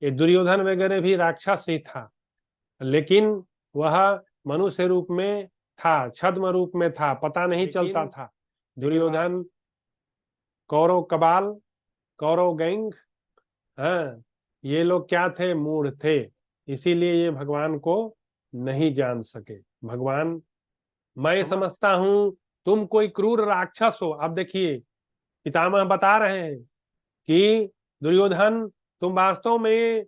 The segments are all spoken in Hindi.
ये दुर्योधन वगैरह भी राक्षस ही था, लेकिन वह मनुष्य रूप में था, छद्म रूप में था, पता नहीं चलता था। दुर्योधन कौरव कबाल, कौरव गैंग, हाँ, ये लोग क्या थे? मूढ़ थे। इसीलिए ये भगवान को नहीं जान सके। भगवान, मैं समझता हूं तुम कोई क्रूर राक्षस हो। अब देखिए, पितामह बता रहे हैं कि दुर्योधन, तुम वास्तव में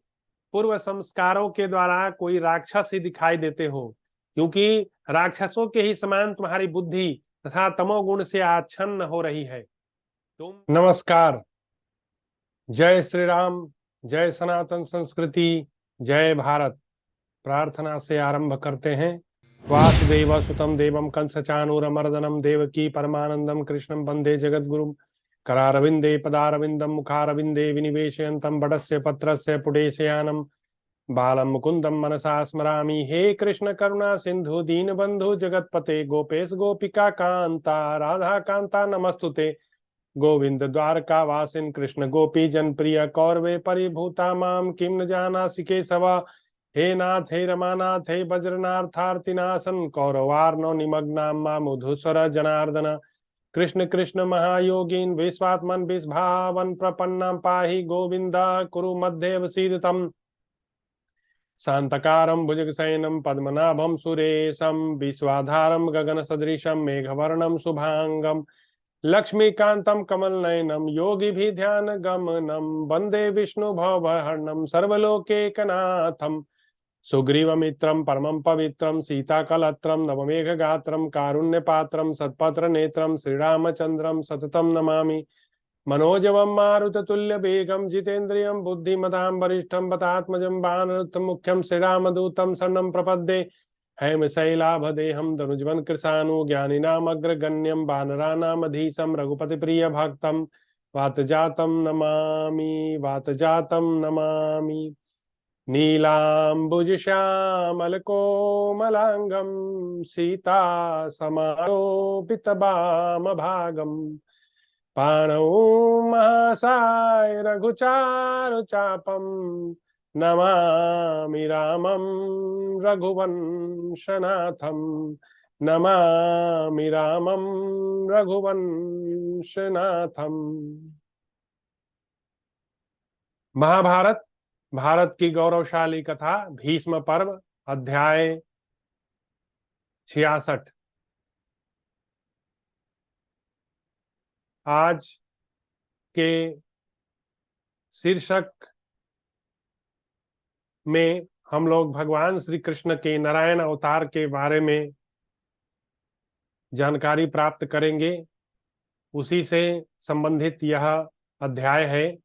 पूर्व संस्कारों के द्वारा कोई राक्षस ही दिखाई देते हो, क्योंकि राक्षसों के ही समान तुम्हारी बुद्धि तथा तमोगुण से आच्छन्न हो रही है। तुम नमस्कार। जय श्री राम, जय सनातन संस्कृति, जय भारत। प्रार्थना से आरंभ करते हैं। वासुदेव सुतम देवम कंसचानूरमर्दनम देवकी परमानंदम कृष्णं वंदे जगद्गुरुम। करारविंदे पदारविंदम मुखारविंदे विनिवेशयन्तं बडस्य पत्रस्य पुटेशयानम बालम मुकुंदम मनसा स्मरामि। हे कृष्ण करुणा सिंधु दीनबंधु जगतपते गोपेश गोपिका कांता राधा कांता नमस्तुते। गोविंद द्वारका वासिन कृष्ण गोपी जन प्रिय कौरवे परिभूता माम किम न जानासि केशवा। हे नाथ हे रमानाथ हे वज्रनाथार्तिनाशन कौरवार्नो निमग्नां मामुधुस्वर जनार्दन। कृष्ण कृष्ण महायोगीन विश्वात्मन विस्भावन प्रपन्नं पाहि गोविंद कुरु मध्यवसीदतम्। शांतकारं भुजगशयनं पद्मनाभं सुरेशं विश्वाधारं गगनसदृशं मेघवर्णं शुभांगं लक्ष्मीकान्तं कमलनयनं योगिभिध्यानगमनं वन्दे विष्णुभवहरणं सर्वलोकैकनाथं। सुग्रीवमित्रं परमं पवित्रं सीताकलत्रं नवमेघगात्रं कारुण्यपात्रं सत्पत्रनेत्रं श्रीरामचन्द्रं सततं नमामि। मनोजवं मारुततुल्यवेगं जितेन्द्रियं बुद्धिमतां वरिष्ठं वतात्मजं वानरयुक्तं मुख्यं श्रीरामदूतं शरणं प्रपद्ये। हेमशैलाभदेहं धनुजवन कृशानु ज्ञानिनामग्रगण्यं वानराणामधीशं रघुपतिप्रियभक्तं वातजातं नमामि, वातजातं नमामि। नीलाम्बुजश्यामलकोमलाङ्गं सीतासमारोपितवामभागम् पाणौ महासाय रघुचारुचापं नमामि रामं रघुवंशनाथं। नमामि रामं रघुवंशनाथं। महाभारत, भारत की गौरवशाली कथा, भीष्म पर्व, अध्याय 66। आज के शीर्षक में हम लोग भगवान श्री कृष्ण के नारायण अवतार के बारे में जानकारी प्राप्त करेंगे। उसी से संबंधित यह अध्याय है।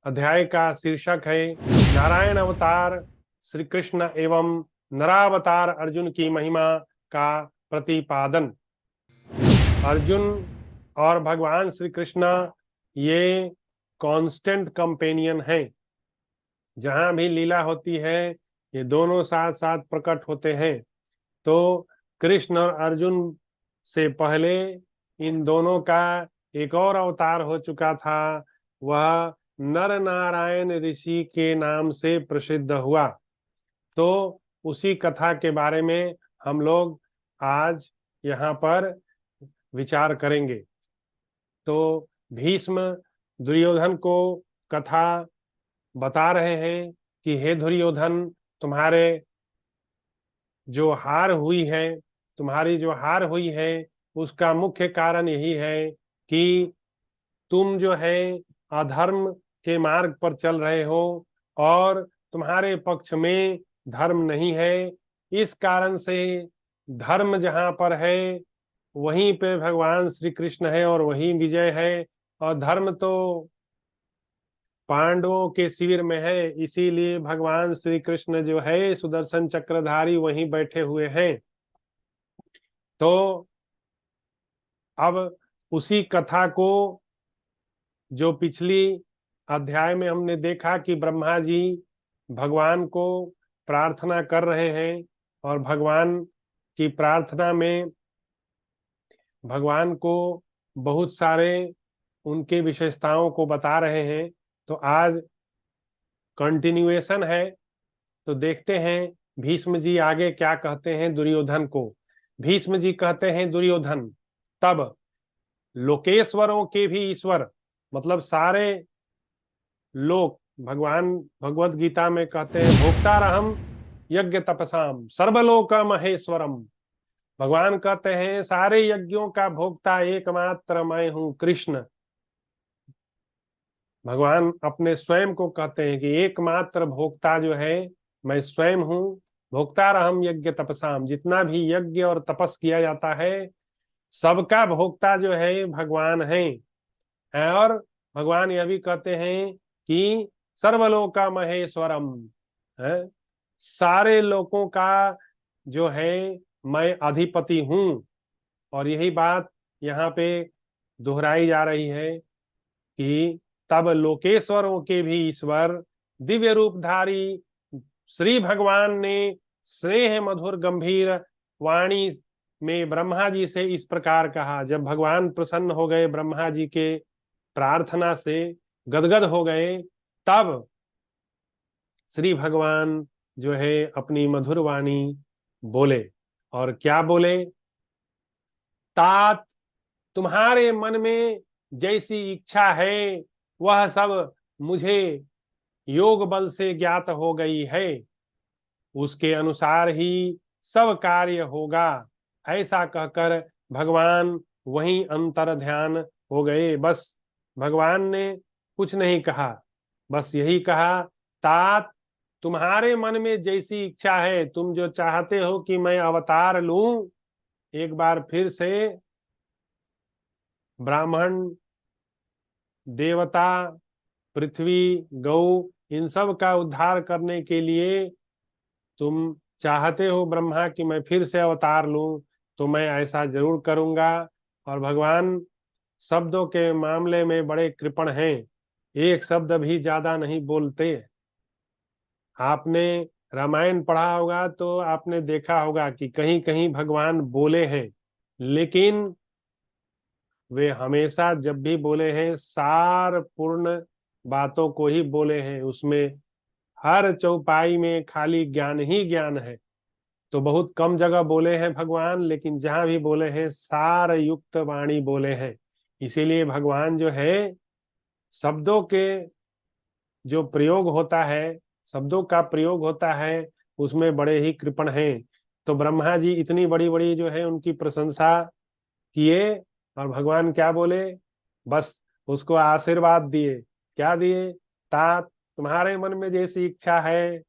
अध्याय का शीर्षक है नारायण अवतार श्री कृष्ण एवं नरावतार अर्जुन की महिमा का प्रतिपादन। अर्जुन और भगवान श्री कृष्ण ये कांस्टेंट कंपेनियन हैं। जहां भी लीला होती है ये दोनों साथ साथ प्रकट होते हैं। तो कृष्ण और अर्जुन से पहले इन दोनों का एक और अवतार हो चुका था। वह नर नारायण ऋषि के नाम से प्रसिद्ध हुआ। तो उसी कथा के बारे में हम लोग आज यहाँ पर विचार करेंगे। तो भीष्म दुर्योधन को कथा बता रहे हैं कि हे दुर्योधन, तुम्हारे जो हार हुई है, तुम्हारी जो हार हुई है उसका मुख्य कारण यही है कि तुम जो है अधर्म के मार्ग पर चल रहे हो और तुम्हारे पक्ष में धर्म नहीं है। इस कारण से धर्म जहां पर है वहीं पे भगवान श्री कृष्ण है और वहीं विजय है। और धर्म तो पांडवों के शिविर में है, इसीलिए भगवान श्री कृष्ण जो है सुदर्शन चक्रधारी वहीं बैठे हुए हैं। तो अब उसी कथा को जो पिछली अध्याय में हमने देखा कि ब्रह्मा जी भगवान को प्रार्थना कर रहे हैं और भगवान की प्रार्थना में भगवान को बहुत सारे उनके विशेषताओं को बता रहे हैं। तो आज कंटिन्यूएशन है। तो देखते हैं भीष्म जी आगे क्या कहते हैं दुर्योधन को। भीष्म जी कहते हैं दुर्योधन, तब लोकेश्वरों के भी ईश्वर, मतलब सारे लोक, भगवान भगवत गीता में कहते हैं भोक्तारहम यज्ञ तपसाम सर्वलोक महेश्वरम। भगवान कहते हैं सारे यज्ञों का भोक्ता एकमात्र मैं हूं कृष्ण। भगवान अपने स्वयं को कहते हैं कि एकमात्र भोक्ता जो है मैं स्वयं हूं। भोक्तारहम यज्ञ तपसाम, जितना भी यज्ञ और तपस किया जाता है सबका भोक्ता जो है भगवान है। और भगवान यह भी कहते हैं कि सर्वलोका महेश्वरम है, सारे लोगों का जो है मैं अधिपति हूं। और यही बात यहाँ पे दोहराई जा रही है कि तब लोकेश्वरों के भी ईश्वर दिव्य रूपधारी श्री भगवान ने स्नेह मधुर गंभीर वाणी में ब्रह्मा जी से इस प्रकार कहा। जब भगवान प्रसन्न हो गए ब्रह्मा जी के प्रार्थना से, गदगद हो गए, तब श्री भगवान जो है अपनी मधुर वाणी बोले। और क्या बोले? तात तुम्हारे मन में जैसी इच्छा है वह सब मुझे योग बल से ज्ञात हो गई है, उसके अनुसार ही सब कार्य होगा। ऐसा कहकर भगवान वहीं अंतर ध्यान हो गए। बस भगवान ने कुछ नहीं कहा, बस यही कहा, तात तुम्हारे मन में जैसी इच्छा है, तुम जो चाहते हो कि मैं अवतार लूं, एक बार फिर से ब्राह्मण, देवता, पृथ्वी, गौ, इन सब का उद्धार करने के लिए तुम चाहते हो ब्रह्मा कि मैं फिर से अवतार लूं, तो मैं ऐसा जरूर करूंगा। और भगवान शब्दों के मामले में बड़े कृपण हैं, एक शब्द भी ज्यादा नहीं बोलते। आपने रामायण पढ़ा होगा तो आपने देखा होगा कि कहीं कहीं भगवान बोले हैं, लेकिन वे हमेशा जब भी बोले हैं सार पूर्ण बातों को ही बोले हैं। उसमें हर चौपाई में खाली ज्ञान ही ज्ञान है। तो बहुत कम जगह बोले हैं भगवान, लेकिन जहां भी बोले हैं सार युक्त वाणी बोले हैं। इसीलिए भगवान जो है शब्दों के जो प्रयोग होता है, शब्दों का प्रयोग होता है, उसमें बड़े ही कृपण हैं। तो ब्रह्मा जी इतनी बड़ी बड़ी जो है उनकी प्रशंसा किए, और भगवान क्या बोले? बस उसको आशीर्वाद दिए। क्या दिए? तात तुम्हारे मन में जैसी इच्छा है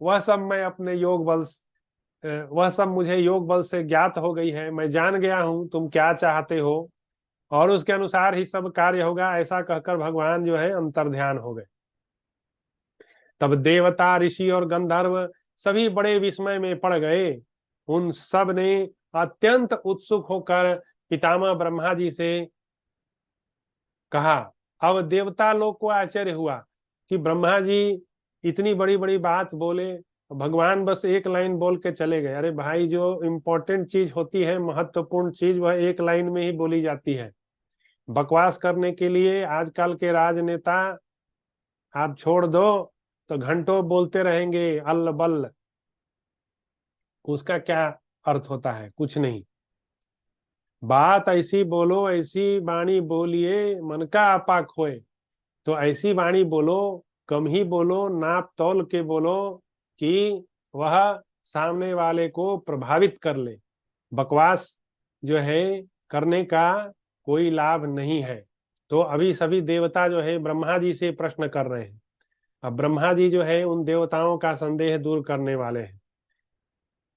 वह सब मैं अपने योग बल, वह सब मुझे योग बल से ज्ञात हो गई है। मैं जान गया हूं तुम क्या चाहते हो, और उसके अनुसार ही सब कार्य होगा। ऐसा कहकर भगवान जो है अंतर्ध्यान हो गए। तब देवता, ऋषि और गंधर्व सभी बड़े विस्मय में पड़ गए। उन सब ने अत्यंत उत्सुक होकर पितामह ब्रह्मा जी से कहा। अब देवता लोग को आश्चर्य हुआ कि ब्रह्मा जी इतनी बड़ी बड़ी बात बोले, भगवान बस एक लाइन बोल के चले गए। अरे भाई, जो इम्पोर्टेंट चीज होती है, महत्वपूर्ण चीज, वह एक लाइन में ही बोली जाती है। बकवास करने के लिए आजकल के राजनेता आप छोड़ दो तो घंटों बोलते रहेंगे अल्ल बल्ल, उसका क्या अर्थ होता है? कुछ नहीं। बात ऐसी बोलो, ऐसी वाणी बोलिए मन का आपा खोए। तो ऐसी वाणी बोलो, कम ही बोलो, नाप तौल के बोलो कि वह सामने वाले को प्रभावित कर ले। बकवास जो है करने का कोई लाभ नहीं है। तो अभी सभी देवता जो है ब्रह्मा जी से प्रश्न कर रहे हैं। अब ब्रह्मा जी जो है उन देवताओं का संदेह दूर करने वाले हैं।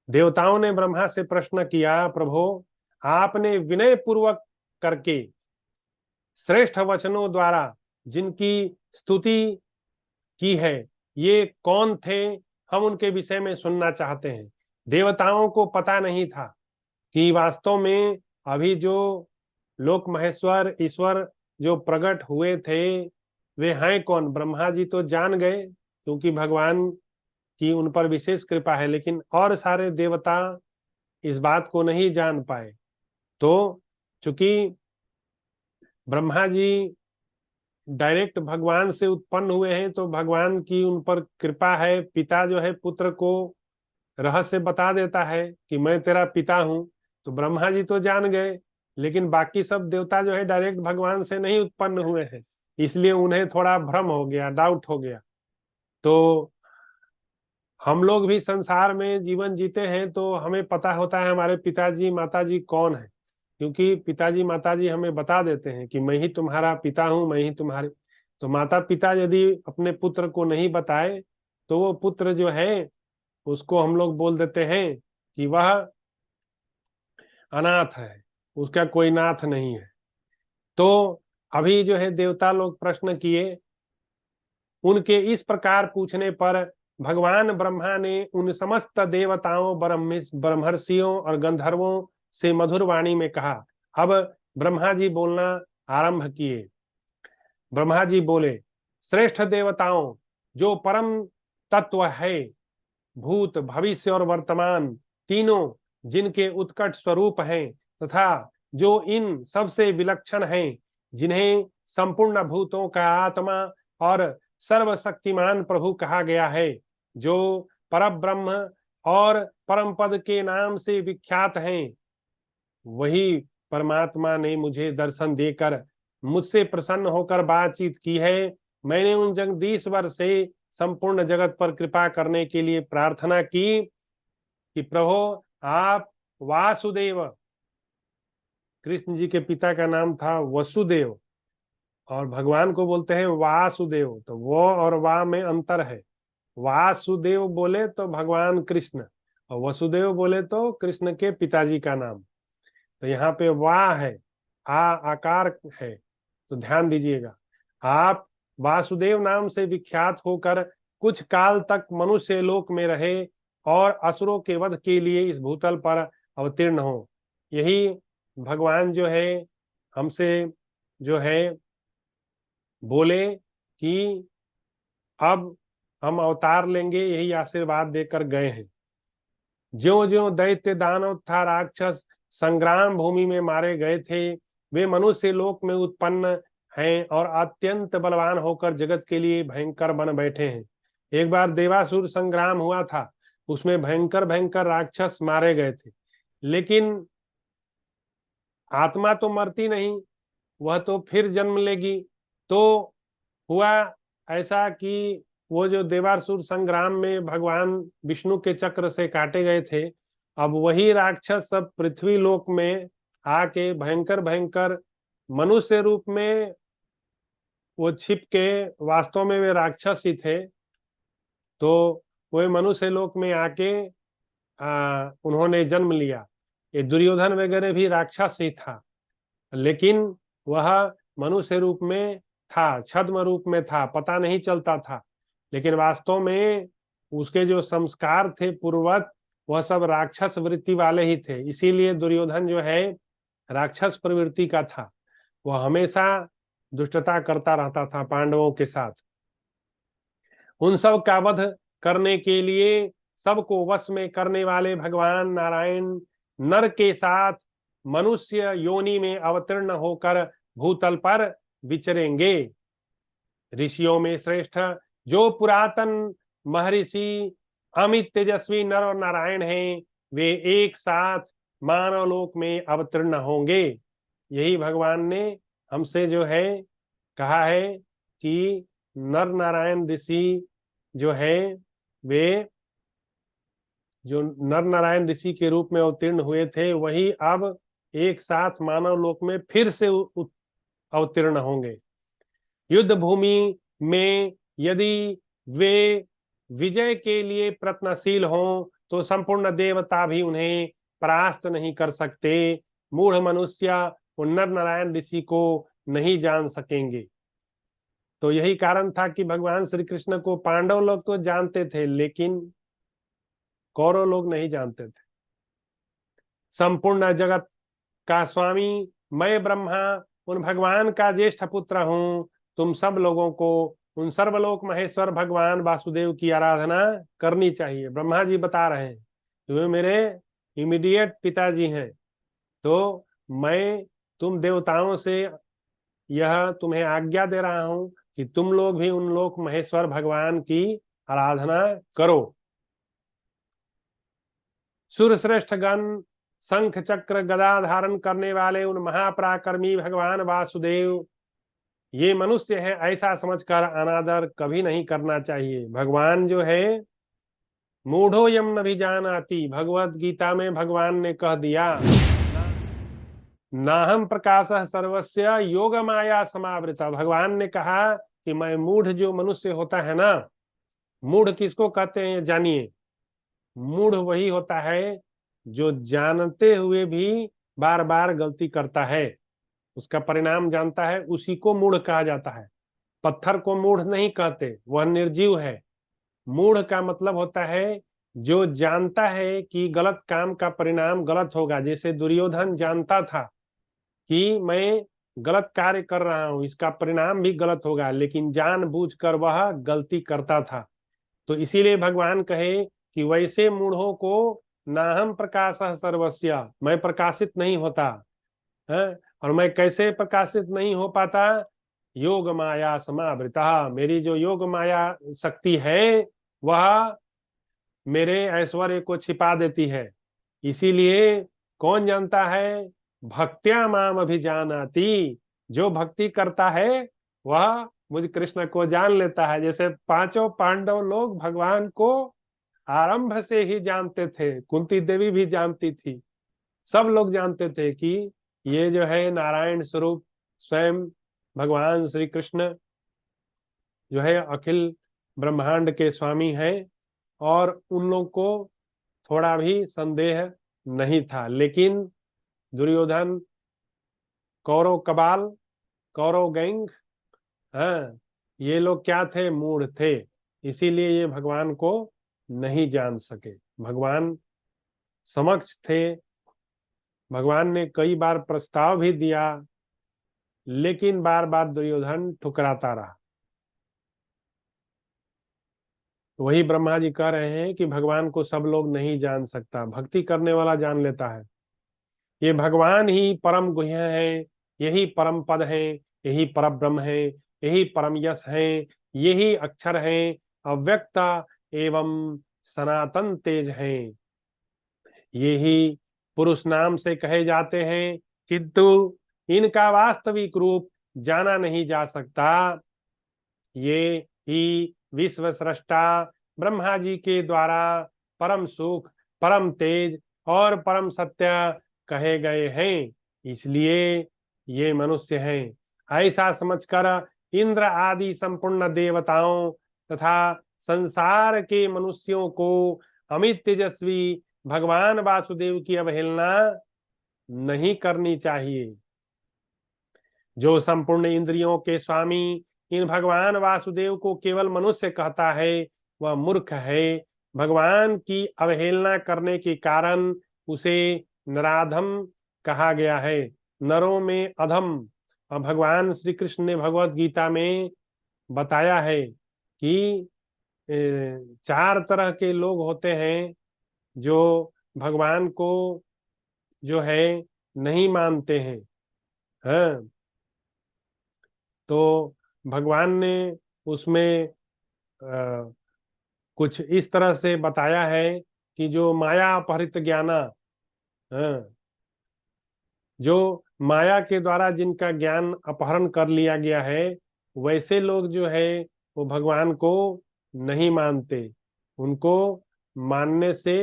देवताओं ने ब्रह्मा से प्रश्न किया, प्रभो आपने विनय पूर्वक करके श्रेष्ठ वचनों द्वारा जिनकी स्तुति की है, ये कौन थे? हम उनके विषय में सुनना चाहते हैं। देवताओं को पता नहीं था कि वास्तव में अभी जो लोक महेश्वर ईश्वर जो प्रकट हुए थे वे हैं कौन। ब्रह्मा जी तो जान गए क्योंकि भगवान की उन पर विशेष कृपा है, लेकिन और सारे देवता इस बात को नहीं जान पाए। तो चूंकि ब्रह्मा जी डायरेक्ट भगवान से उत्पन्न हुए हैं तो भगवान की उन पर कृपा है। पिता जो है पुत्र को रहस्य बता देता है कि मैं तेरा पिता हूं, तो ब्रह्मा जी तो जान गए, लेकिन बाकी सब देवता जो है डायरेक्ट भगवान से नहीं उत्पन्न हुए हैं, इसलिए उन्हें थोड़ा भ्रम हो गया, डाउट हो गया। तो हम लोग भी संसार में जीवन जीते हैं तो हमें पता होता है हमारे पिताजी माताजी कौन है, क्योंकि पिताजी माताजी हमें बता देते हैं कि मैं ही तुम्हारा पिता हूं, मैं ही तुम्हारे। तो माता पिता यदि अपने पुत्र को नहीं बताए तो वो पुत्र जो है उसको हम लोग बोल देते हैं कि वह अनाथ है, उसका कोई नाथ नहीं है। तो अभी जो है देवता लोग प्रश्न किए, उनके इस प्रकार पूछने पर भगवान ब्रह्मा ने उन समस्त देवताओं, ब्रह्मर्षियों और गंधर्वों से मधुर वाणी में कहा। अब ब्रह्मा जी बोलना आरंभ किए। ब्रह्मा जी बोले, श्रेष्ठ देवताओं, जो परम तत्व है, भूत भविष्य और वर्तमान तीनों, जिनके उत्कट स्वरूप हैं तथा जो इन सबसे विलक्षण हैं, जिन्हें संपूर्ण भूतों का आत्मा और सर्वशक्तिमान प्रभु कहा गया है, जो परब्रह्म और परम पद के नाम से विख्यात हैं, वही परमात्मा ने मुझे दर्शन देकर मुझसे प्रसन्न होकर बातचीत की है। मैंने उन जगदीश्वर से संपूर्ण जगत पर कृपा करने के लिए प्रार्थना की कि प्रभु आप वासुदेव, कृष्ण जी के पिता का नाम था वसुदेव और भगवान को बोलते हैं वासुदेव, तो वो और वा में अंतर है। वासुदेव बोले तो भगवान कृष्ण, और वसुदेव बोले तो कृष्ण के पिताजी का नाम। तो यहाँ पे वाह है, आ आकार है, तो ध्यान दीजिएगा। आप वासुदेव नाम से विख्यात होकर कुछ काल तक मनुष्य लोक में रहे और असुरों के वध के लिए इस भूतल पर अवतीर्ण हो। यही भगवान जो है हमसे जो है बोले कि अब हम अवतार लेंगे, यही आशीर्वाद देकर गए हैं। ज्यों ज्यों दैत्य दानव तथा राक्षस संग्राम भूमि में मारे गए थे, वे मनुष्य लोक में उत्पन्न हैं और अत्यंत बलवान होकर जगत के लिए भयंकर बन बैठे हैं। एक बार देवासुर संग्राम हुआ था, उसमें भयंकर भयंकर राक्षस मारे गए थे, लेकिन आत्मा तो मरती नहीं, वह तो फिर जन्म लेगी। तो हुआ ऐसा कि वो जो देवासुर संग्राम में भगवान विष्णु के चक्र से काटे गए थे, अब वही राक्षस सब पृथ्वी लोक में आके भयंकर भयंकर मनुष्य रूप में वो छिप के, वास्तव में वे राक्षस ही थे, तो वे मनुष्य लोक में आके उन्होंने जन्म लिया। ये दुर्योधन वगैरह भी राक्षस ही था, लेकिन वह मनुष्य रूप में था, छद्म रूप में था, पता नहीं चलता था, लेकिन वास्तव में उसके जो संस्कार थे पूर्वत, वह सब राक्षस वृत्ति वाले ही थे। इसीलिए दुर्योधन जो है राक्षस प्रवृत्ति का था, वह हमेशा दुष्टता करता रहता था पांडवों के साथ। उन सब का वध करने के लिए सबको वश में करने वाले भगवान नारायण नर के साथ मनुष्य योनि में अवतीर्ण होकर भूतल पर विचरेंगे। ऋषियों में श्रेष्ठ जो पुरातन महर्षि अमित तेजस्वी नर और नारायण हैं, वे एक साथ मानव लोक में अवतीर्ण होंगे। यही भगवान ने हमसे जो है कहा है कि नर नारायण ऋषि जो है, वे जो नर नारायण ऋषि के रूप में अवतीर्ण हुए थे, वही अब एक साथ मानव लोक में फिर से अवतीर्ण होंगे। युद्ध भूमि में यदि वे विजय के लिए प्रयत्नशील हों तो संपूर्ण देवता भी उन्हें परास्त नहीं कर सकते। मूढ़ मनुष्य उन नर नारायण ऋषि को नहीं जान सकेंगे। तो यही कारण था कि भगवान श्री कृष्ण को पांडव लोग तो जानते थे, लेकिन कौरव लोग नहीं जानते थे। संपूर्ण जगत का स्वामी मैं ब्रह्मा उन भगवान का ज्येष्ठ पुत्र हूं। तुम सब लोगों को उन सर्वलोक महेश्वर भगवान वासुदेव की आराधना करनी चाहिए। ब्रह्मा जी बता रहे हैं कि वे मेरे इमीडिएट पिताजी हैं, तो मैं तुम देवताओं से यह तुम्हें आज्ञा दे रहा हूं कि तुम लोग भी उन लोक महेश्वर भगवान की आराधना करो। सूर्यश्रेष्ठ गण, शंख चक्र गदा धारण करने वाले उन महापराक्रमी भगवान वासुदेव, ये मनुष्य है ऐसा समझकर अनादर कभी नहीं करना चाहिए। भगवान जो है, मूढ़ो यम न भी जानाति, भगवत गीता में भगवान ने कह दिया, नाहम प्रकाश सर्वस्य योग माया समावृता। भगवान ने कहा कि मैं मूढ़ जो मनुष्य होता है ना, मूढ़ किसको कहते हैं जानिए। मूढ़ वही होता है जो जानते हुए भी बार बार गलती करता है, उसका परिणाम जानता है, उसी को मूढ़ कहा जाता है। पत्थर को मूढ़ नहीं कहते, वह निर्जीव है। मूढ़ का मतलब होता है जो जानता है कि गलत काम का परिणाम गलत होगा। जैसे दुर्योधन जानता था कि मैं गलत कार्य कर रहा हूं, इसका परिणाम भी गलत होगा, लेकिन जानबूझकर वह गलती करता था। तो इसीलिए भगवान कहे कि वैसे मूढ़ों को नाहम प्रकाश सर्वस्य, मैं प्रकाशित नहीं होता है। और मैं कैसे प्रकाशित नहीं हो पाता? योग माया समावृता, मेरी जो योग माया शक्ति है वह मेरे ऐश्वर्य को छिपा देती है। इसीलिए कौन जानता है? भक्त्या माम अभिजानाति, जो भक्ति करता है वह मुझ कृष्ण को जान लेता है। जैसे पांचों पांडव लोग भगवान को आरंभ से ही जानते थे, कुंती देवी भी जानती थी, सब लोग जानते थे कि ये जो है नारायण स्वरूप स्वयं भगवान श्री कृष्ण जो है अखिल ब्रह्मांड के स्वामी हैं। और उन लोग को थोड़ा भी संदेह नहीं था। लेकिन दुर्योधन, कौरव कबाल, कौरव गैंग, हाँ, ये लोग क्या थे? मूढ़ थे। इसीलिए ये भगवान को नहीं जान सके। भगवान समक्ष थे, भगवान ने कई बार प्रस्ताव भी दिया, लेकिन बार बार दुर्योधन ठुकराता रहा। वही ब्रह्मा जी कह रहे हैं कि भगवान को सब लोग नहीं जान सकता, भक्ति करने वाला जान लेता है। ये भगवान ही परम गुह्य है, यही परम पद है, यही पर ब्रह्म है, यही परम यश है, यही अक्षर है, अव्यक्त एवं सनातन तेज है। यही पुरुष नाम से कहे जाते हैं, किंतु इनका वास्तविक रूप जाना नहीं जा सकता। ये ही विश्व सृष्टा ब्रह्मा जी के द्वारा परम सुख, परम तेज और परम सत्य कहे गए हैं। इसलिए ये मनुष्य हैं। ऐसा समझकर इंद्र आदि संपूर्ण देवताओं तथा संसार के मनुष्यों को अमित तेजस्वी भगवान वासुदेव की अवहेलना नहीं करनी चाहिए। जो संपूर्ण इंद्रियों के स्वामी इन भगवान वासुदेव को केवल मनुष्य कहता है वह मूर्ख है। भगवान की अवहेलना करने के कारण उसे नराधम कहा गया है, नरों में अधम। और भगवान श्री कृष्ण ने भगवत गीता में बताया है कि चार तरह के लोग होते हैं जो भगवान को जो है नहीं मानते हैं। हाँ, तो भगवान ने उसमें कुछ इस तरह से बताया है कि जो माया अपहृत ज्ञाना, हाँ, जो माया के द्वारा जिनका ज्ञान अपहरण कर लिया गया है, वैसे लोग जो है वो भगवान को नहीं मानते। उनको मानने से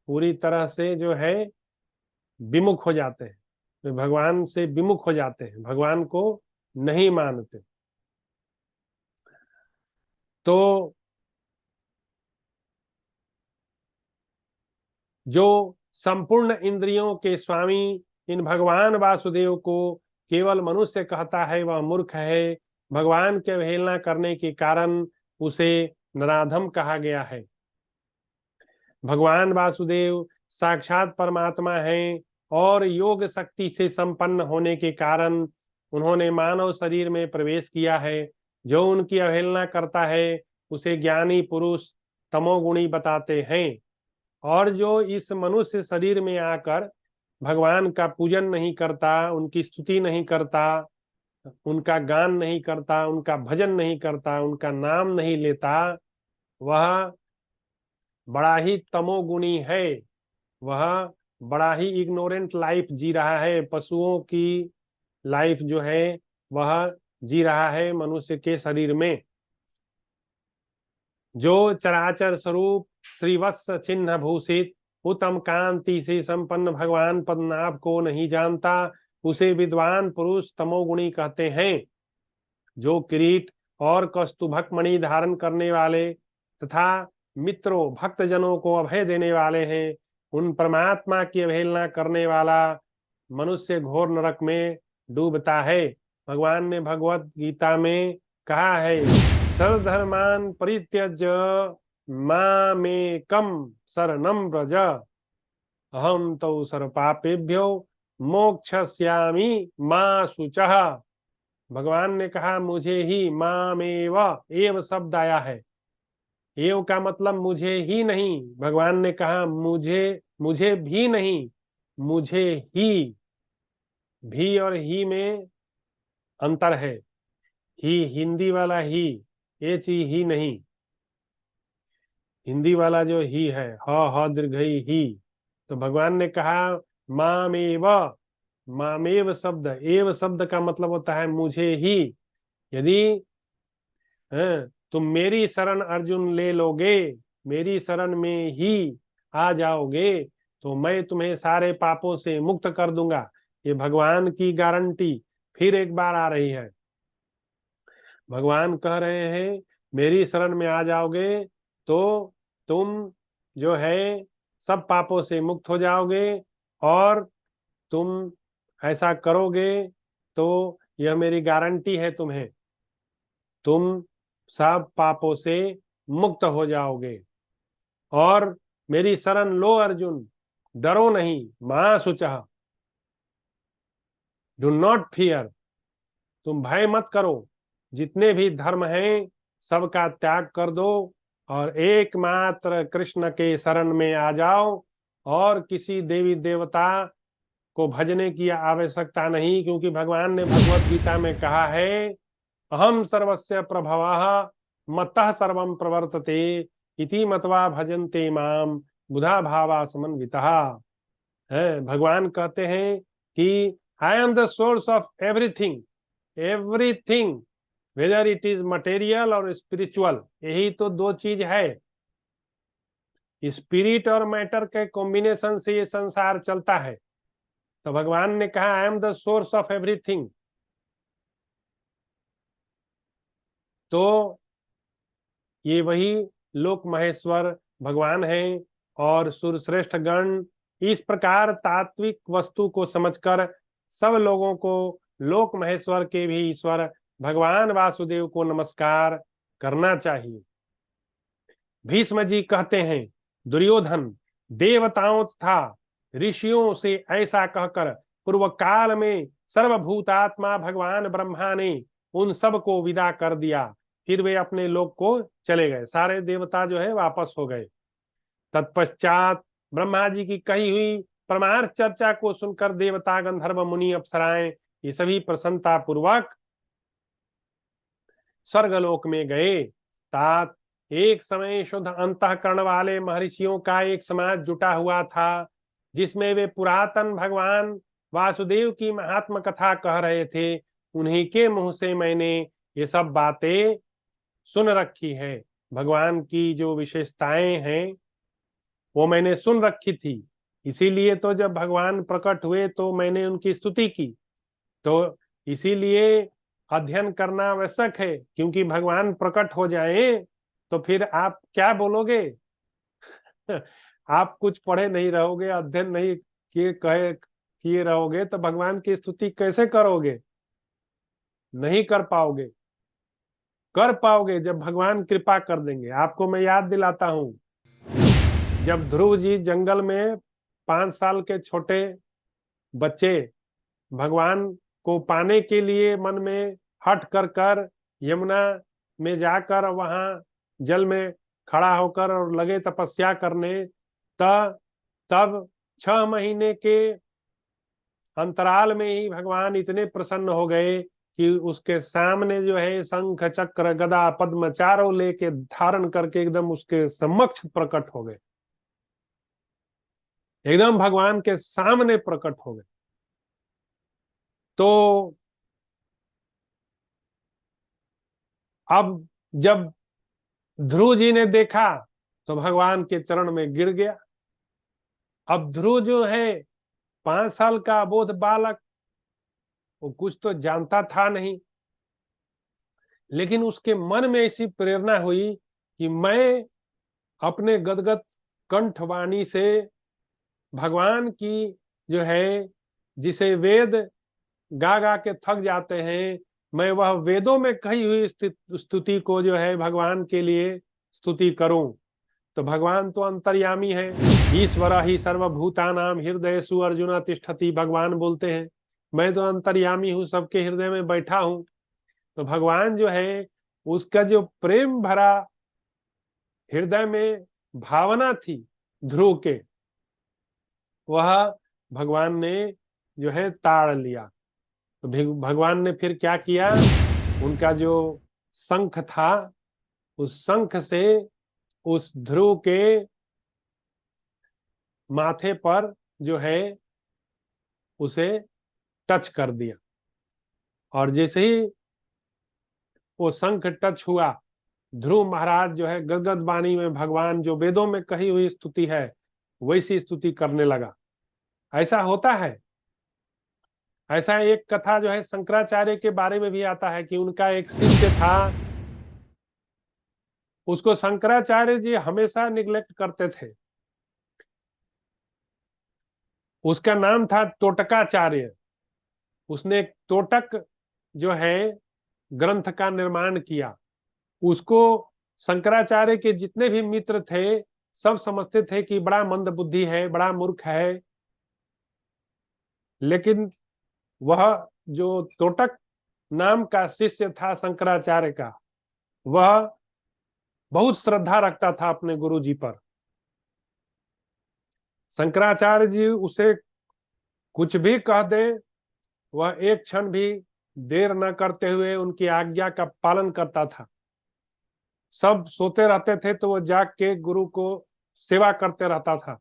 पूरी तरह से जो है विमुख हो जाते हैं, वे भगवान से विमुख हो जाते हैं, भगवान को नहीं मानते। तो जो संपूर्ण इंद्रियों के स्वामी इन भगवान वासुदेव को केवल मनुष्य कहता है वह मूर्ख है। भगवान की अवहेलना करने के कारण उसे नराधम कहा गया है। भगवान वासुदेव साक्षात परमात्मा हैं और योग शक्ति से संपन्न होने के कारण उन्होंने मानव शरीर में प्रवेश किया है। जो उनकी अवहेलना करता है उसे ज्ञानी पुरुष तमोगुणी बताते हैं। और जो इस मनुष्य शरीर में आकर भगवान का पूजन नहीं करता, उनकी स्तुति नहीं करता, उनका गान नहीं करता, उनका भजन नहीं करता, उनका नाम नहीं लेता, वह बड़ा ही तमोगुणी है। वह बड़ा ही इग्नोरेंट लाइफ जी रहा है। पशुओं की लाइफ जो है वह जी रहा है मनुष्य के शरीर में। जो चराचर स्वरूप श्रीवत्स चिन्ह भूषित उत्तम कांति से संपन्न भगवान पद्मनाभ को नहीं जानता, उसे विद्वान पुरुष तमोगुणी कहते हैं। जो किरीट और कौस्तुभक मणि धारण करने वाले तथा मित्रों भक्तजनों को अभय देने वाले हैं, उन परमात्मा की अवहेलना करने वाला मनुष्य घोर नरक में डूबता है। भगवान ने भगवत गीता में कहा है, सर्वधर्मान परित्यज्य मामेकं शरणं व्रज अहम तो सर्वपापेभ्यो मोक्षयिष्यामि मा शुचः। भगवान ने कहा मुझे ही, मामेव, एव शब्द आया है। एव का मतलब मुझे ही नहीं। भगवान ने कहा मुझे भी नहीं, मुझे ही। भी और ही में अंतर है। ही हिंदी वाला ही, ये चीज ही नहीं। हिंदी वाला जो ही है, ह दीर्घई ही। तो भगवान ने कहा मामेव। मामेव शब्द, एव शब्द का मतलब होता है मुझे ही। यदि तुम मेरी शरण अर्जुन ले लोगे, मेरी शरण में ही आ जाओगे, तो मैं तुम्हें सारे पापों से मुक्त कर दूंगा। ये भगवान की गारंटी फिर एक बार आ रही है। भगवान कह रहे हैं मेरी शरण में आ जाओगे तो तुम जो है सब पापों से मुक्त हो जाओगे, और तुम ऐसा करोगे तो यह मेरी गारंटी है तुम्हें, तुम सब पापों से मुक्त हो जाओगे। और मेरी शरण लो अर्जुन, डरो नहीं, मां शुचः, डू नॉट फियर, तुम भय मत करो। जितने भी धर्म हैं सबका त्याग कर दो और एकमात्र कृष्ण के शरण में आ जाओ। और किसी देवी देवता को भजने की आवश्यकता नहीं, क्योंकि भगवान ने भगवत गीता में कहा है अहम सर्वस्य प्रभवः मत्तः सर्वं प्रवर्तते इति मत्वा भजन्ते माम बुधा भावा समन्वितः। है, भगवान कहते हैं कि I am the source of everything, everything, whether it is material और स्पिरिचुअल। यही तो दो चीज है। स्पिरिट और मैटर के कॉम्बिनेशन से ये संसार चलता है। तो भगवान ने कहा I am the source of everything. तो ये वही लोक महेश्वर भगवान हैं। और सुरश्रेष्ठ गण इस प्रकार तात्विक वस्तु को समझकर सब लोगों को लोक महेश्वर के भी ईश्वर भगवान वासुदेव को नमस्कार करना चाहिए। भीष्म जी कहते हैं दुर्योधन देवताओं तथा ऋषियों से ऐसा कहकर पूर्व काल में सर्वभूतात्मा भगवान ब्रह्मा ने उन सब को विदा कर दिया। फिर वे अपने लोक को चले गए, सारे देवता जो है वापस हो गए। तत्पश्चात ब्रह्मा जी की कही हुई परमार्थ चर्चा को सुनकर देवता गंधर्व मुनि अप्सराएं ये सभी प्रसन्नता पूर्वक स्वर्गलोक में गए। तात एक समय शुद्ध अंतःकरण वाले महर्षियों का एक समाज जुटा हुआ था, जिसमें वे पुरातन भगवान वासुदेव की महात्म कथा कह रहे थे। उन्हीं के मुंह से मैंने ये सब बातें सुन रखी है। भगवान की जो विशेषताएं हैं वो मैंने सुन रखी थी। इसीलिए तो जब भगवान प्रकट हुए तो मैंने उनकी स्तुति की। तो इसीलिए अध्ययन करना आवश्यक है, क्योंकि भगवान प्रकट हो जाए तो फिर आप क्या बोलोगे? आप कुछ पढ़े नहीं रहोगे, अध्ययन नहीं किए रहोगे तो भगवान की स्तुति कैसे करोगे? नहीं कर पाओगे। कर पाओगे जब भगवान कृपा कर देंगे। आपको मैं याद दिलाता हूं, जब ध्रुव जी जंगल में 5 साल के छोटे बच्चे भगवान को पाने के लिए मन में हट कर यमुना में जाकर वहां जल में खड़ा होकर और लगे तपस्या करने, तब 6 महीने के अंतराल में ही भगवान इतने प्रसन्न हो गए कि उसके सामने जो है शंख चक्र गदा पद्म चारों लेके धारण करके एकदम उसके समक्ष प्रकट हो गए, एकदम भगवान के सामने प्रकट हो गए। तो अब जब ध्रुव जी ने देखा तो भगवान के चरण में गिर गया। अब ध्रुव जो है 5 साल का अबोध बालक, वो कुछ तो जानता था नहीं, लेकिन उसके मन में ऐसी प्रेरणा हुई कि मैं अपने गदगद कंठवाणी से भगवान की जो है, जिसे वेद गा गा के थक जाते हैं, मैं वह वेदों में कही हुई स्तुति को जो है भगवान के लिए स्तुति करूं। तो भगवान तो अंतर्यामी है, ईश्वर ही सर्वभूतानाम हृदयेषु अर्जुन तिष्ठति, भगवान बोलते हैं मैं तो अंतर्यामी हूं, सबके हृदय में बैठा हूं। तो भगवान जो है, उसका जो प्रेम भरा हृदय में भावना थी ध्रुव के, वह भगवान ने जो है ताड़ लिया। तो भगवान ने फिर क्या किया, उनका जो शंख था, उस शंख से उस ध्रुव के माथे पर जो है उसे टच कर दिया। और जैसे ही वो शंख टच हुआ, ध्रुव महाराज जो है गदगद वाणी में भगवान जो वेदों में कही हुई स्तुति है वैसी स्तुति करने लगा। ऐसा होता है। ऐसा एक कथा जो है शंकराचार्य के बारे में भी आता है कि उनका एक शिष्य था, उसको शंकराचार्य जी हमेशा निग्लेक्ट करते थे। उसका नाम था तोटकाचार्य। उसने एक तोटक जो है ग्रंथ का निर्माण किया। उसको शंकराचार्य के जितने भी मित्र थे सब समझते थे कि बड़ा मंद बुद्धि है, बड़ा मूर्ख है। लेकिन वह जो तोटक नाम का शिष्य था शंकराचार्य का, वह बहुत श्रद्धा रखता था अपने गुरु जी पर। शंकराचार्य जी उसे कुछ भी कह दे, वह एक क्षण भी देर न करते हुए उनकी आज्ञा का पालन करता था। सब सोते रहते थे तो वो जाग के गुरु को सेवा करते रहता था।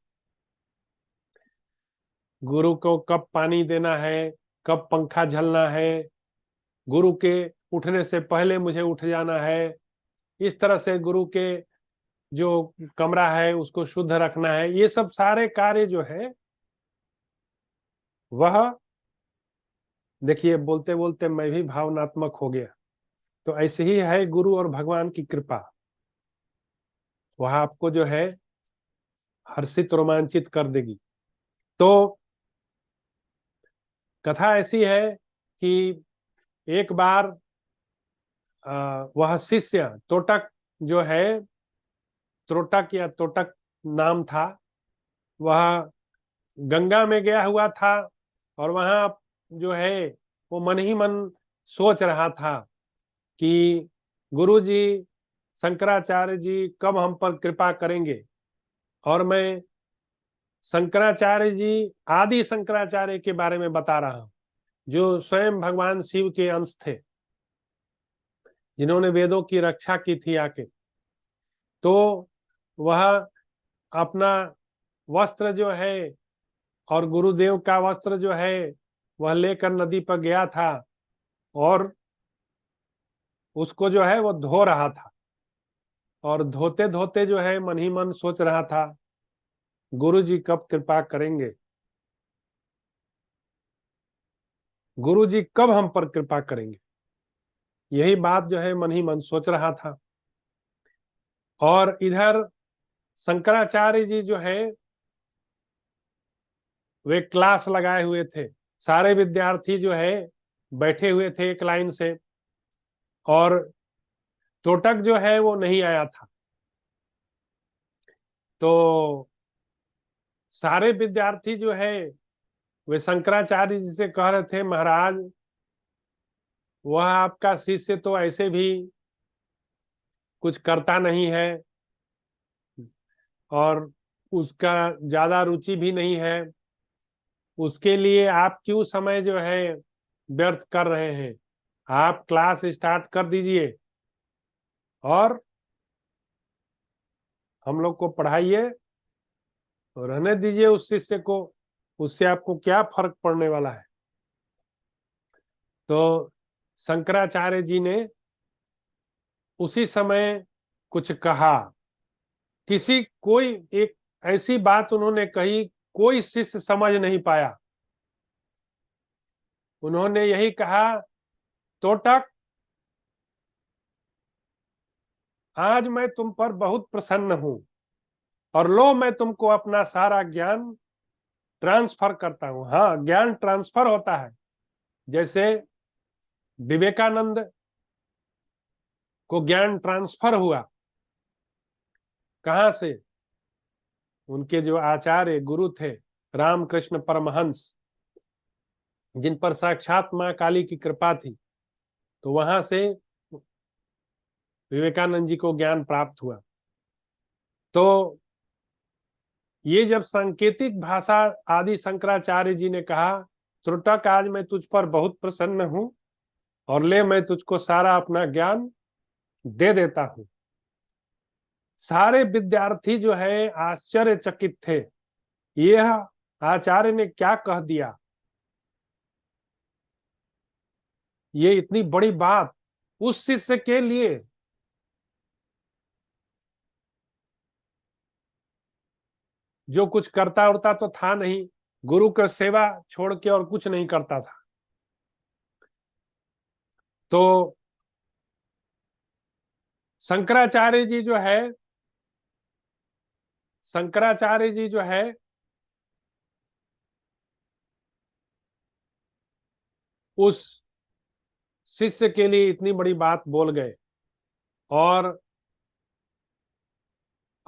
गुरु को कब पानी देना है, कब पंखा झलना है, गुरु के उठने से पहले मुझे उठ जाना है, इस तरह से गुरु के जो कमरा है उसको शुद्ध रखना है, ये सब सारे कार्य जो है वह, देखिए बोलते बोलते मैं भी भावनात्मक हो गया। तो ऐसे ही है गुरु और भगवान की कृपा, वह आपको जो है हर्षित रोमांचित कर देगी। तो कथा ऐसी है कि एक बार वह शिष्य तोटक जो है, त्रोटक या तोटक नाम था, वह गंगा में गया हुआ था और वहां जो है वो मन ही मन सोच रहा था कि गुरु जी शंकराचार्य जी कब हम पर कृपा करेंगे। और मैं शंकराचार्य जी, आदि शंकराचार्य के बारे में बता रहा हूं, जो स्वयं भगवान शिव के अंश थे, जिन्होंने वेदों की रक्षा की थी आके। तो वह अपना वस्त्र जो है और गुरुदेव का वस्त्र जो है वह लेकर नदी पर गया था और उसको जो है वो धो रहा था। और धोते धोते जो है मन ही मन सोच रहा था, गुरु जी कब कृपा करेंगे, गुरु जी कब हम पर कृपा करेंगे। यही बात जो है मन ही मन सोच रहा था। और इधर शंकराचार्य जी जो है वे क्लास लगाए हुए थे, सारे विद्यार्थी जो है बैठे हुए थे एक लाइन से, और तोटक जो है वो नहीं आया था। तो सारे विद्यार्थी जो है वे शंकराचार्य जी से कह रहे थे, महाराज वह आपका शिष्य तो ऐसे भी कुछ करता नहीं है और उसका ज्यादा रुचि भी नहीं है, उसके लिए आप क्यों समय जो है व्यर्थ कर रहे हैं। आप क्लास स्टार्ट कर दीजिए और हम लोग को पढ़ाइए और रहने दीजिए उस शिष्य को, उससे आपको क्या फर्क पड़ने वाला है। तो शंकराचार्य जी ने उसी समय कुछ कहा, कोई एक ऐसी बात उन्होंने कही, कोई शिष्य समझ नहीं पाया। उन्होंने यही कहा, तोटक, आज मैं तुम पर बहुत प्रसन्न हूं और लो मैं तुमको अपना सारा ज्ञान ट्रांसफर करता हूं। हाँ, ज्ञान ट्रांसफर होता है। जैसे विवेकानंद को ज्ञान ट्रांसफर हुआ, कहां से? उनके जो आचार्य गुरु थे रामकृष्ण परमहंस, जिन पर साक्षात मां काली की कृपा थी, तो वहां से विवेकानंद जी को ज्ञान प्राप्त हुआ। तो ये जब सांकेतिक भाषा आदि शंकराचार्य जी ने कहा, त्रुटक आज मैं तुझ पर बहुत प्रसन्न हूं और ले मैं तुझको सारा अपना ज्ञान दे देता हूं, सारे विद्यार्थी जो है आश्चर्यचकित थे। यह आचार्य ने क्या कह दिया, ये इतनी बड़ी बात उस शिष्य के लिए। जो कुछ करता उड़ता तो था नहीं, गुरु का सेवा छोड़ के और कुछ नहीं करता था। तो शंकराचार्य जी जो है, शंकराचार्य जी जो है उस शिष्य के लिए इतनी बड़ी बात बोल गए। और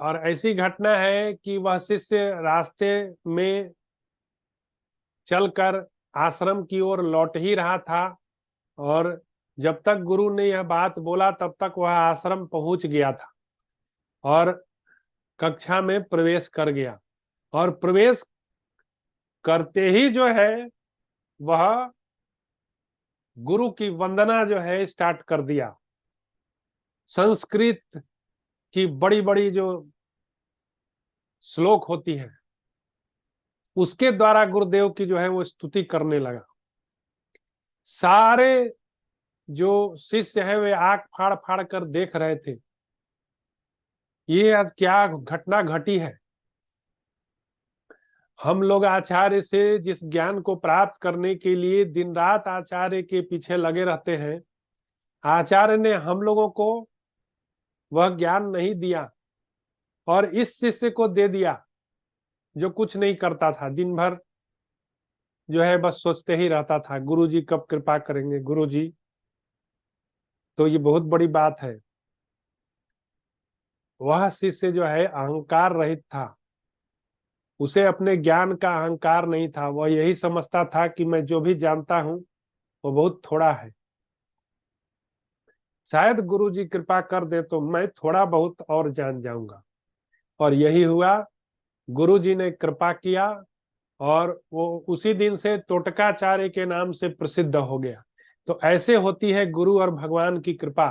ऐसी घटना है कि वह शिष्य रास्ते में चलकर आश्रम की ओर लौट ही रहा था और जब तक गुरु ने यह बात बोला तब तक वह आश्रम पहुंच गया था और कक्षा में प्रवेश कर गया। और प्रवेश करते ही जो है वह गुरु की वंदना जो है स्टार्ट कर दिया। संस्कृत की बड़ी बड़ी जो श्लोक होती है उसके द्वारा गुरुदेव की जो है वो स्तुति करने लगा। सारे जो शिष्य है वे आंख फाड़ फाड़ कर देख रहे थे, ये आज क्या घटना घटी है। हम लोग आचार्य से जिस ज्ञान को प्राप्त करने के लिए दिन रात आचार्य के पीछे लगे रहते हैं, आचार्य ने हम लोगों को वह ज्ञान नहीं दिया और इस शिष्य को दे दिया जो कुछ नहीं करता था, दिन भर जो है बस सोचते ही रहता था गुरु जी कब कृपा करेंगे गुरु जी। तो ये बहुत बड़ी बात है। वह शिष्य जो है अहंकार रहित था, उसे अपने ज्ञान का अहंकार नहीं था। वह यही समझता था कि मैं जो भी जानता हूं वो बहुत थोड़ा है, शायद गुरु जी कृपा कर दे तो मैं थोड़ा बहुत और जान जाऊंगा। और यही हुआ, गुरु जी ने कृपा किया और वो उसी दिन से तोटकाचार्य के नाम से प्रसिद्ध हो गया। तो ऐसे होती है गुरु और भगवान की कृपा।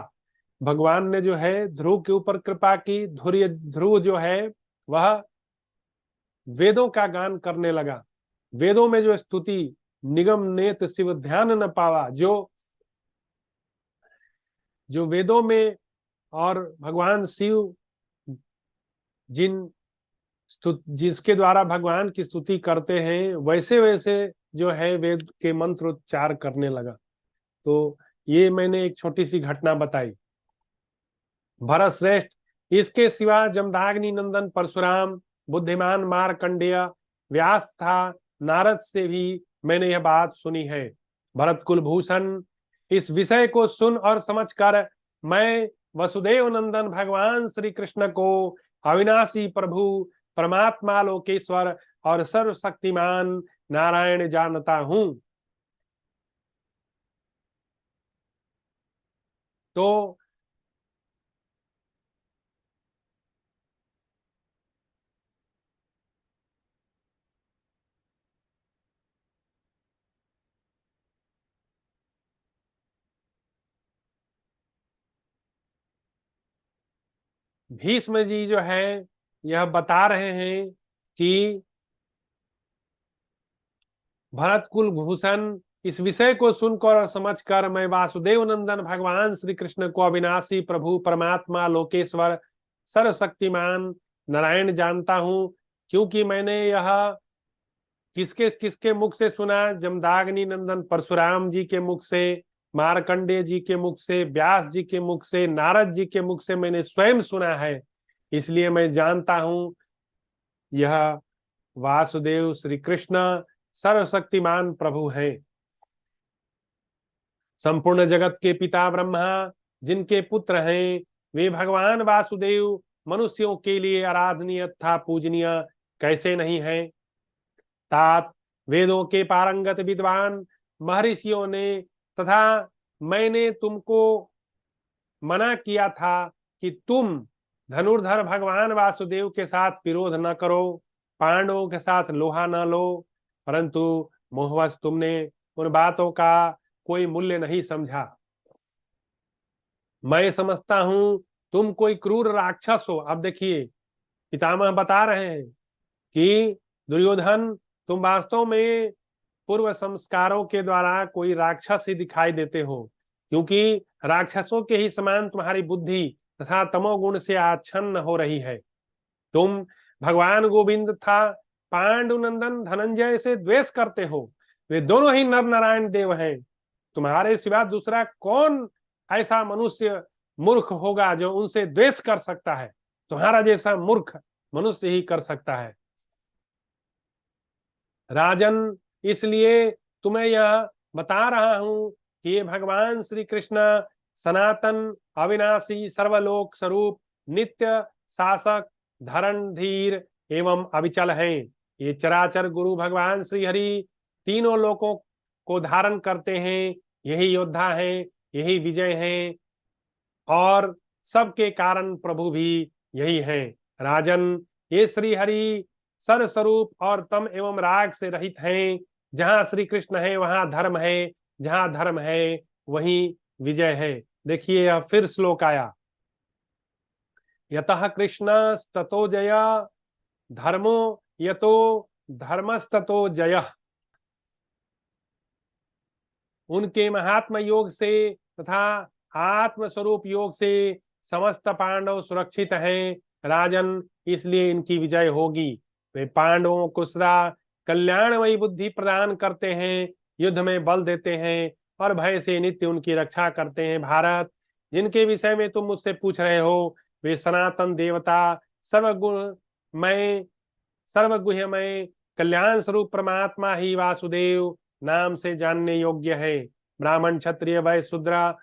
भगवान ने जो है ध्रुव के ऊपर कृपा की, ध्रुव जो है वह वेदों का गान करने लगा। वेदों में जो स्तुति, निगम नेत शिव ध्यान न पावा, जो जो वेदों में और भगवान शिव जिन जिसके द्वारा भगवान की स्तुति करते हैं, वैसे वैसे जो है वेद के मंत्र उच्चार करने लगा। तो ये मैंने एक छोटी सी घटना बताई। भरत श्रेष्ठ, इसके सिवा जमदाग्नि नंदन परशुराम, बुद्धिमान मार्कंडेय, व्यास था, नारद से भी मैंने यह बात सुनी है। भरत कुलभूषण, इस विषय को सुन और समझकर मैं वसुदेव नंदन भगवान श्री कृष्ण को अविनाशी प्रभु, परमात्मा लोकेश्वर और सर्वशक्तिमान नारायण जानता हूं। तो भीष्म जी जो है यह बता रहे हैं कि भरत कुल भूषण इस विषय को सुनकर और समझकर मैं वासुदेव नंदन भगवान श्री कृष्ण को अविनाशी प्रभु परमात्मा लोकेश्वर सर्वशक्तिमान नारायण जानता हूं, क्योंकि मैंने यह किसके किसके मुख से सुना? जमदाग्नि नंदन परशुराम जी के मुख से, मार्कंडेय जी के मुख से, व्यास जी के मुख से, नारद जी के मुख से मैंने स्वयं सुना है। इसलिए मैं जानता हूं यह वासुदेव श्री कृष्ण सर्वशक्तिमान प्रभु हैं। संपूर्ण जगत के पिता ब्रह्मा जिनके पुत्र हैं, वे भगवान वासुदेव मनुष्यों के लिए आराधनीय तथा पूजनीय कैसे नहीं है? तात वेदों के पारंगत विद्वान महर्षियों ने तथा मैंने तुमको मना किया था कि तुम धनुर्धर भगवान वासुदेव के साथ विरोध न करो, पांडवों के साथ लोहा न लो, परंतु मोहवश तुमने उन बातों का कोई मूल्य नहीं समझा। मैं समझता हूं तुम कोई क्रूर राक्षस हो। अब देखिए पितामह बता रहे हैं कि दुर्योधन, तुम वास्तव में पूर्व संस्कारों के द्वारा कोई राक्षस ही दिखाई देते हो, क्योंकि राक्षसों के ही समान तुम्हारी बुद्धि तथा तमोगुण से आच्छन्न हो रही है। तुम भगवान गोविंद था पांडुनंदन धनंजय से द्वेष करते हो। वे दोनों ही नर नारायण देव हैं। तुम्हारे सिवा दूसरा कौन ऐसा मनुष्य मूर्ख होगा जो उनसे द्वेष कर सकता है? तुम्हारा जैसा मूर्ख मनुष्य ही कर सकता है। राजन, इसलिए तुम्हें यह बता रहा हूं कि ये भगवान श्री कृष्ण सनातन अविनाशी सर्वलोक स्वरूप नित्य शासक धरण धीर एवं अविचल हैं। ये चराचर गुरु भगवान श्री हरि तीनों लोकों को धारण करते हैं। यही योद्धा हैं, यही विजय हैं, और सबके कारण प्रभु भी यही हैं। राजन, ये श्री हरि सर्वस्वरूप और तम एवं राग से रहित हैं। जहां श्री कृष्ण है वहां धर्म है, जहां धर्म है वहीं विजय है। देखिए यह फिर श्लोक आया, यतः कृष्णस्ततो जय धर्मो यतो धर्मस्ततो जय। उनके महात्म योग से तथा आत्म स्वरूप योग से समस्त पांडव सुरक्षित हैं। राजन, इसलिए इनकी विजय होगी। वे पांडवों को सदा कल्याणमयी बुद्धि प्रदान करते हैं, युद्ध में बल देते हैं और भय से नित्य उनकी रक्षा करते हैं। भारत, जिनके विषय में तुम मुझसे पूछ रहे हो, वे सनातन देवता सर्वगुणमय सर्वगुह्यमय कल्याण स्वरूप परमात्मा ही वासुदेव नाम से जानने योग्य है। ब्राह्मण क्षत्रिय वैश्य शूद्र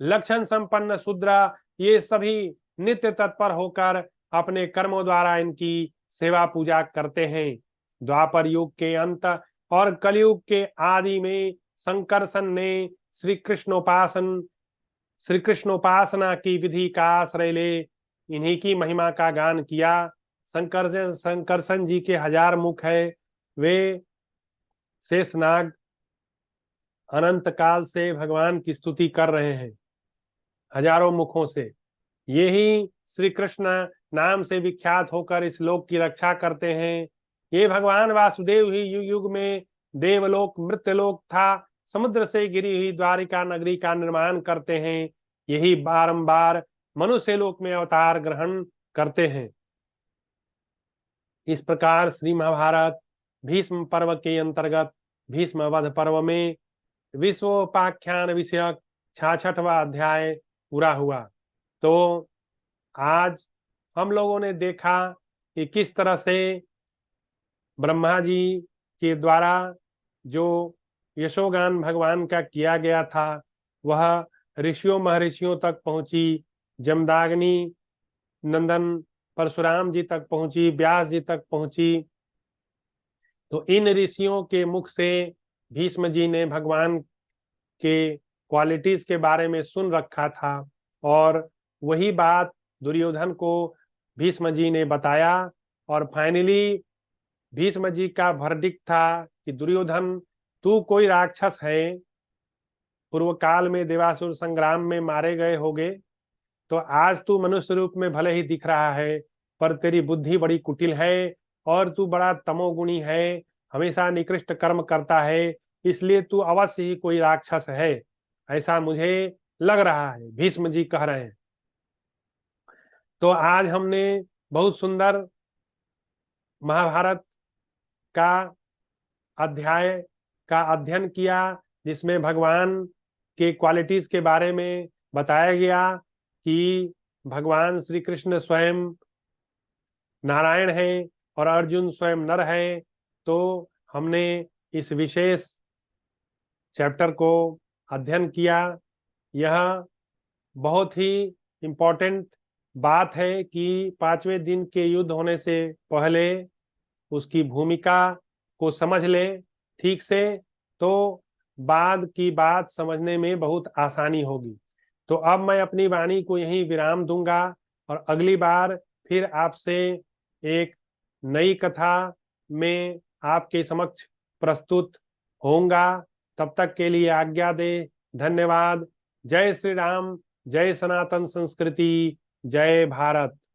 लक्षण संपन्न शूद्र ये सभी नित्य तत्पर होकर अपने कर्मों द्वारा इनकी सेवा पूजा करते हैं। द्वापर युग के अंत और कलयुग के आदि में शंकरसन ने श्री कृष्णोपासना की विधि का आश्रय ले इन्हीं की महिमा का गान किया। शंकरसन जी के 1000 मुख है। वे शेषनाग अनंत काल से भगवान की स्तुति कर रहे हैं हजारों मुखों से। यही श्री कृष्ण नाम से विख्यात होकर इस लोक की रक्षा करते हैं। ये भगवान वासुदेव ही युग युग में देवलोक मृत्यलोक था समुद्र से घिरी हुई द्वारिका नगरी का निर्माण करते हैं। यही बारंबार मनुष्य लोक में अवतार ग्रहण करते हैं। इस प्रकार श्री महाभारत भीष्म पर्व के अंतर्गत भीष्म वध पर्व में विश्वोपाख्यान विषयक 66वां अध्याय पूरा हुआ। तो आज हम लोगों ने देखा कि किस तरह से ब्रह्मा जी के द्वारा जो यशोगान भगवान का किया गया था वह ऋषियों महर्षियों तक पहुंची, जमदाग्नि नंदन परशुराम जी तक पहुंची, व्यास जी तक पहुंची। तो इन ऋषियों के मुख से भीष्म जी ने भगवान के क्वालिटीज के बारे में सुन रखा था और वही बात दुर्योधन को भीष्म जी ने बताया। और फाइनली भीष्म जी का वर्डिक्ट था कि दुर्योधन, तू कोई राक्षस है, पूर्व काल में देवासुर संग्राम में मारे गए होगे, तो आज तू मनुष्य रूप में भले ही दिख रहा है, पर तेरी बुद्धि बड़ी कुटिल है और तू बड़ा तमोगुणी है, हमेशा निकृष्ट कर्म करता है, इसलिए तू अवश्य ही कोई राक्षस है, ऐसा मुझे लग रहा है, भीष्म जी कह रहे हैं। तो आज हमने बहुत सुंदर महाभारत का अध्याय का अध्ययन किया, जिसमें भगवान के क्वालिटीज के बारे में बताया गया कि भगवान श्री कृष्ण स्वयं नारायण हैं और अर्जुन स्वयं नर हैं। तो हमने इस विशेष चैप्टर को अध्ययन किया। यह बहुत ही इम्पोर्टेंट बात है कि 5वें दिन के युद्ध होने से पहले उसकी भूमिका को समझ ले ठीक से, तो बाद की बात समझने में बहुत आसानी होगी। तो अब मैं अपनी वाणी को यहीं विराम दूंगा और अगली बार फिर आपसे एक नई कथा में आपके समक्ष प्रस्तुत होऊंगा। तब तक के लिए आज्ञा दे। धन्यवाद। जय श्री राम, जय सनातन संस्कृति, जय भारत।